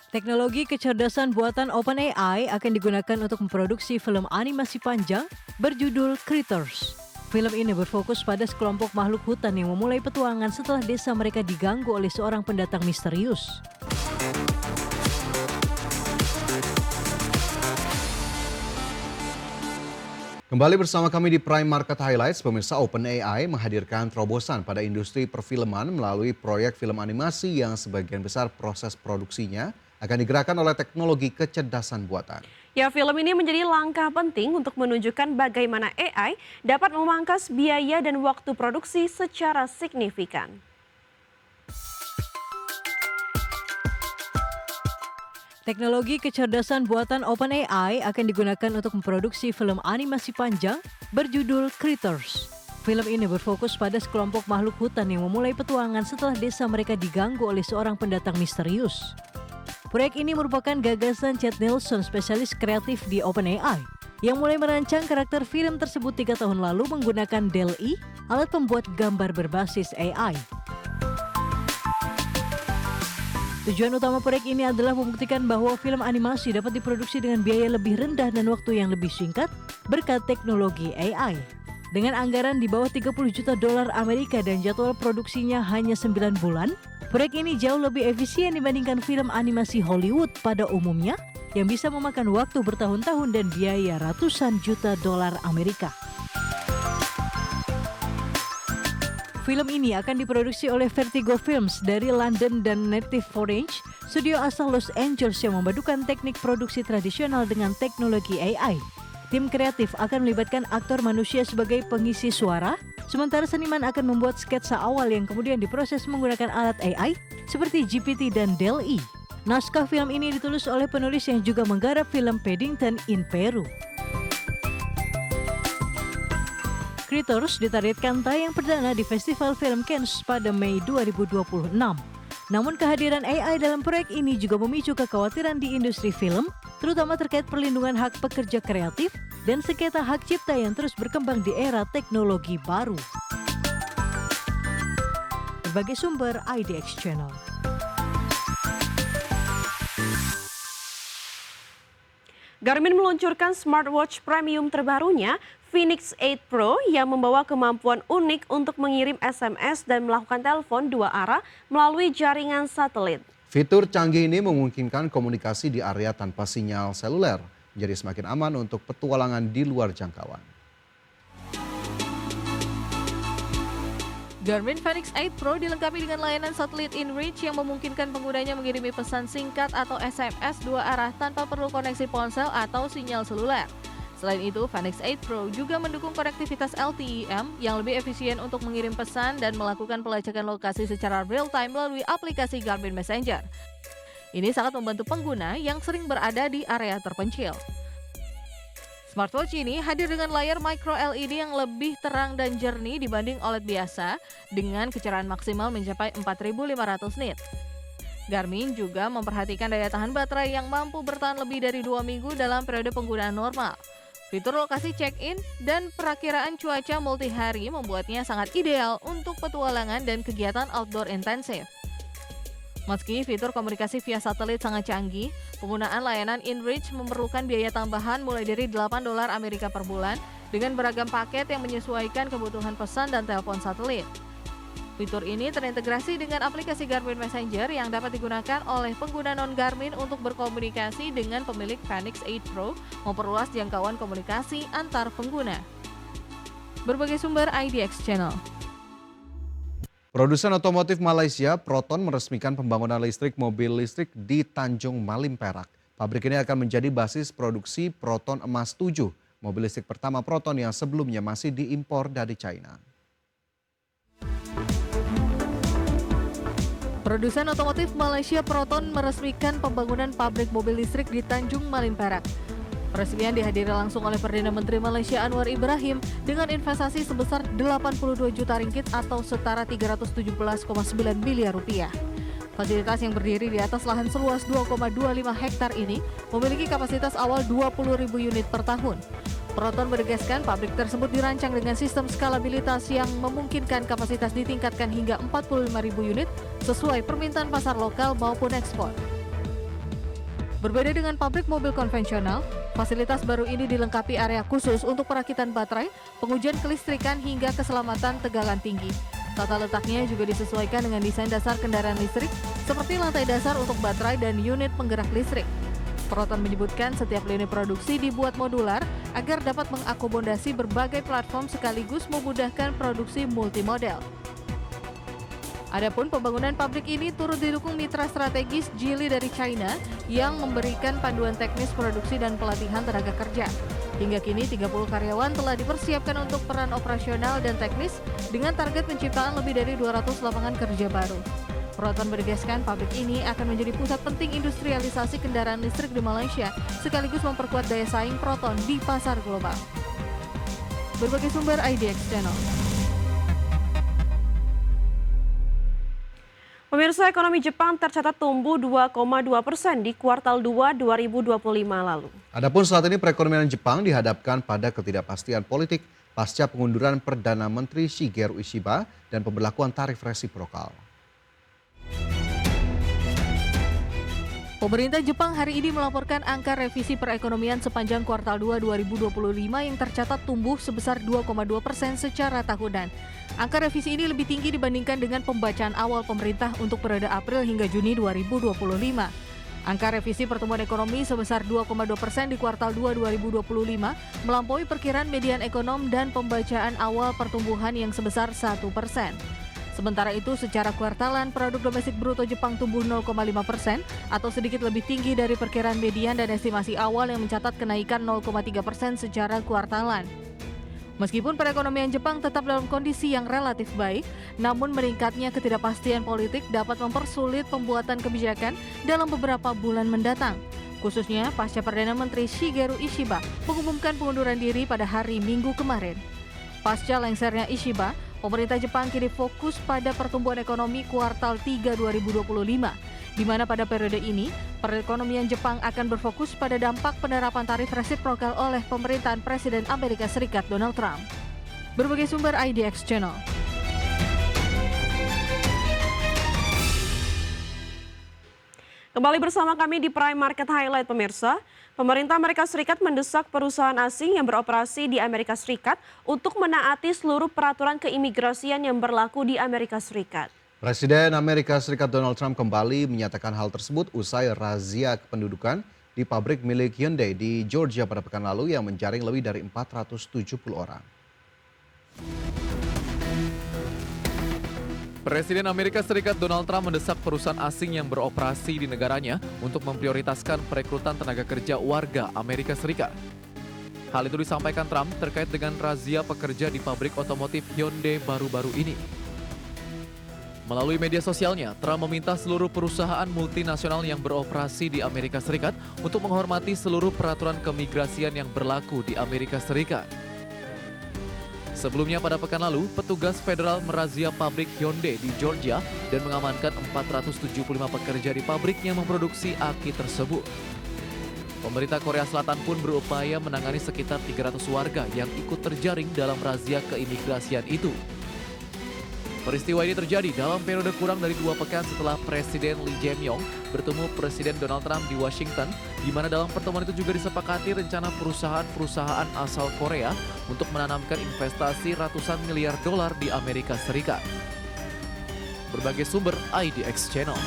Teknologi kecerdasan buatan OpenAI akan digunakan untuk memproduksi film animasi panjang berjudul Critters. Film ini berfokus pada sekelompok makhluk hutan yang memulai petualangan setelah desa mereka diganggu oleh seorang pendatang misterius. Kembali bersama kami di Prime Market Highlights, pemirsa. OpenAI menghadirkan terobosan pada industri perfilman melalui proyek film animasi yang sebagian besar proses produksinya akan digerakkan oleh teknologi kecerdasan buatan. Ya, film ini menjadi langkah penting untuk menunjukkan bagaimana AI dapat memangkas biaya dan waktu produksi secara signifikan. Teknologi kecerdasan buatan OpenAI akan digunakan untuk memproduksi film animasi panjang berjudul Critters. Film ini berfokus pada sekelompok makhluk hutan yang memulai petualangan setelah desa mereka diganggu oleh seorang pendatang misterius. Proyek ini merupakan gagasan Chad Nelson, spesialis kreatif di OpenAI, yang mulai merancang karakter film tersebut 3 tahun lalu menggunakan DALL-E, alat pembuat gambar berbasis AI. Tujuan utama proyek ini adalah membuktikan bahwa film animasi dapat diproduksi dengan biaya lebih rendah dan waktu yang lebih singkat berkat teknologi AI. Dengan anggaran di bawah 30 juta dolar Amerika dan jadwal produksinya hanya 9 bulan, proyek ini jauh lebih efisien dibandingkan film animasi Hollywood pada umumnya yang bisa memakan waktu bertahun-tahun dan biaya ratusan juta dolar Amerika. Film ini akan diproduksi oleh Vertigo Films dari London dan Native Orange, studio asal Los Angeles yang memadukan teknik produksi tradisional dengan teknologi AI. Tim kreatif akan melibatkan aktor manusia sebagai pengisi suara, sementara seniman akan membuat sketsa awal yang kemudian diproses menggunakan alat AI seperti GPT dan DALL-E. Naskah film ini ditulis oleh penulis yang juga menggarap film Paddington in Peru. Critters ditargetkan tayang perdana di Festival Film Cannes pada Mei 2026. Namun kehadiran AI dalam proyek ini juga memicu kekhawatiran di industri film, terutama terkait perlindungan hak pekerja kreatif dan sengketa hak cipta yang terus berkembang di era teknologi baru. Berbagai sumber IDX Channel. Garmin meluncurkan smartwatch premium terbarunya, Fenix 8 Pro, yang membawa kemampuan unik untuk mengirim SMS dan melakukan telepon 2 arah melalui jaringan satelit. Fitur canggih ini memungkinkan komunikasi di area tanpa sinyal seluler, menjadi semakin aman untuk petualangan di luar jangkauan. Garmin Fenix 8 Pro dilengkapi dengan layanan satelit inReach yang memungkinkan penggunanya mengirimi pesan singkat atau SMS 2 arah tanpa perlu koneksi ponsel atau sinyal seluler. Selain itu, Fenix 8 Pro juga mendukung konektivitas LTE-M yang lebih efisien untuk mengirim pesan dan melakukan pelacakan lokasi secara real-time melalui aplikasi Garmin Messenger. Ini sangat membantu pengguna yang sering berada di area terpencil. Smartwatch ini hadir dengan layar micro LED yang lebih terang dan jernih dibanding OLED biasa dengan kecerahan maksimal mencapai 4.500 nit. Garmin juga memperhatikan daya tahan baterai yang mampu bertahan lebih dari 2 minggu dalam periode penggunaan normal. Fitur lokasi check-in dan perakiraan cuaca multi hari membuatnya sangat ideal untuk petualangan dan kegiatan outdoor intensif. Meski fitur komunikasi via satelit sangat canggih, penggunaan layanan inReach memerlukan biaya tambahan mulai dari $8 Amerika per bulan dengan beragam paket yang menyesuaikan kebutuhan pesan dan telepon satelit. Fitur ini terintegrasi dengan aplikasi Garmin Messenger yang dapat digunakan oleh pengguna non-Garmin untuk berkomunikasi dengan pemilik Fenix 8 Pro, memperluas jangkauan komunikasi antar pengguna. Berbagai sumber IDX Channel. Produsen otomotif Malaysia, Proton, meresmikan pembangunan listrik mobil listrik di Tanjung Malim, Perak. Pabrik ini akan menjadi basis produksi Proton Emas 7, mobil listrik pertama Proton yang sebelumnya masih diimpor dari China. Produsen otomotif Malaysia Proton meresmikan pembangunan pabrik mobil listrik di Tanjung Malim, Perak. Peresmian dihadiri langsung oleh Perdana Menteri Malaysia Anwar Ibrahim dengan investasi sebesar 82 juta ringgit atau setara 317,9 miliar rupiah. Fasilitas yang berdiri di atas lahan seluas 2,25 hektar ini memiliki kapasitas awal 20.000 unit per tahun. Proton menegaskan pabrik tersebut dirancang dengan sistem skalabilitas yang memungkinkan kapasitas ditingkatkan hingga 45.000 unit sesuai permintaan pasar lokal maupun ekspor. Berbeda dengan pabrik mobil konvensional, fasilitas baru ini dilengkapi area khusus untuk perakitan baterai, pengujian kelistrikan hingga keselamatan tegangan tinggi. Tata letaknya juga disesuaikan dengan desain dasar kendaraan listrik, seperti lantai dasar untuk baterai dan unit penggerak listrik. Proton menyebutkan setiap lini produksi dibuat modular agar dapat mengakomodasi berbagai platform sekaligus memudahkan produksi multimodel. Adapun pembangunan pabrik ini turut didukung mitra strategis Geely dari China yang memberikan panduan teknis produksi dan pelatihan tenaga kerja. Hingga kini 30 karyawan telah dipersiapkan untuk peran operasional dan teknis dengan target penciptaan lebih dari 200 lapangan kerja baru. Proton menegaskan pabrik ini akan menjadi pusat penting industrialisasi kendaraan listrik di Malaysia sekaligus memperkuat daya saing Proton di pasar global. Berbagai sumber IDX Channel. Pemirsa, ekonomi Jepang tercatat tumbuh 2,2% di kuartal 2 2025 lalu. Adapun saat ini perekonomian Jepang dihadapkan pada ketidakpastian politik pasca pengunduran Perdana Menteri Shigeru Ishiba dan pemberlakuan tarif resiprokal. Pemerintah Jepang hari ini melaporkan angka revisi perekonomian sepanjang kuartal 2 2025 yang tercatat tumbuh sebesar 2,2% secara tahunan. Angka revisi ini lebih tinggi dibandingkan dengan pembacaan awal pemerintah untuk periode April hingga Juni 2025. Angka revisi pertumbuhan ekonomi sebesar 2,2% di kuartal 2 2025 melampaui perkiraan median ekonom dan pembacaan awal pertumbuhan yang sebesar 1%. Sementara itu, secara kuartalan, produk domestik bruto Jepang tumbuh 0,5% atau sedikit lebih tinggi dari perkiraan median dan estimasi awal yang mencatat kenaikan 0,3% secara kuartalan. Meskipun perekonomian Jepang tetap dalam kondisi yang relatif baik, namun meningkatnya ketidakpastian politik dapat mempersulit pembuatan kebijakan dalam beberapa bulan mendatang. Khususnya pasca Perdana Menteri Shigeru Ishiba mengumumkan pengunduran diri pada hari Minggu kemarin. Pasca lengsernya Ishiba, pemerintah Jepang kini fokus pada pertumbuhan ekonomi kuartal 3 2025, di mana pada periode ini, perekonomian Jepang akan berfokus pada dampak penerapan tarif resiprokal oleh pemerintahan Presiden Amerika Serikat Donald Trump. Berbagai sumber IDX Channel. Kembali bersama kami di Prime Market Highlight, pemirsa. Pemerintah Amerika Serikat mendesak perusahaan asing yang beroperasi di Amerika Serikat untuk menaati seluruh peraturan keimigrasian yang berlaku di Amerika Serikat. Presiden Amerika Serikat Donald Trump kembali menyatakan hal tersebut usai razia kependudukan di pabrik milik Hyundai di Georgia pada pekan lalu yang menjaring lebih dari 470 orang. Presiden Amerika Serikat Donald Trump mendesak perusahaan asing yang beroperasi di negaranya untuk memprioritaskan perekrutan tenaga kerja warga Amerika Serikat. Hal itu disampaikan Trump terkait dengan razia pekerja di pabrik otomotif Hyundai baru-baru ini. Melalui media sosialnya, Trump meminta seluruh perusahaan multinasional yang beroperasi di Amerika Serikat untuk menghormati seluruh peraturan keimigrasian yang berlaku di Amerika Serikat. Sebelumnya pada pekan lalu, petugas federal merazia pabrik Hyundai di Georgia dan mengamankan 475 pekerja di pabrik yang memproduksi aki tersebut. Pemerintah Korea Selatan pun berupaya menangani sekitar 300 warga yang ikut terjaring dalam razia keimigrasian itu. Peristiwa ini terjadi dalam periode kurang dari 2 pekan setelah Presiden Lee Jae-myung bertemu Presiden Donald Trump di Washington, di mana dalam pertemuan itu juga disepakati rencana perusahaan-perusahaan asal Korea untuk menanamkan investasi ratusan miliar dolar di Amerika Serikat. Berbagai sumber IDX Channel.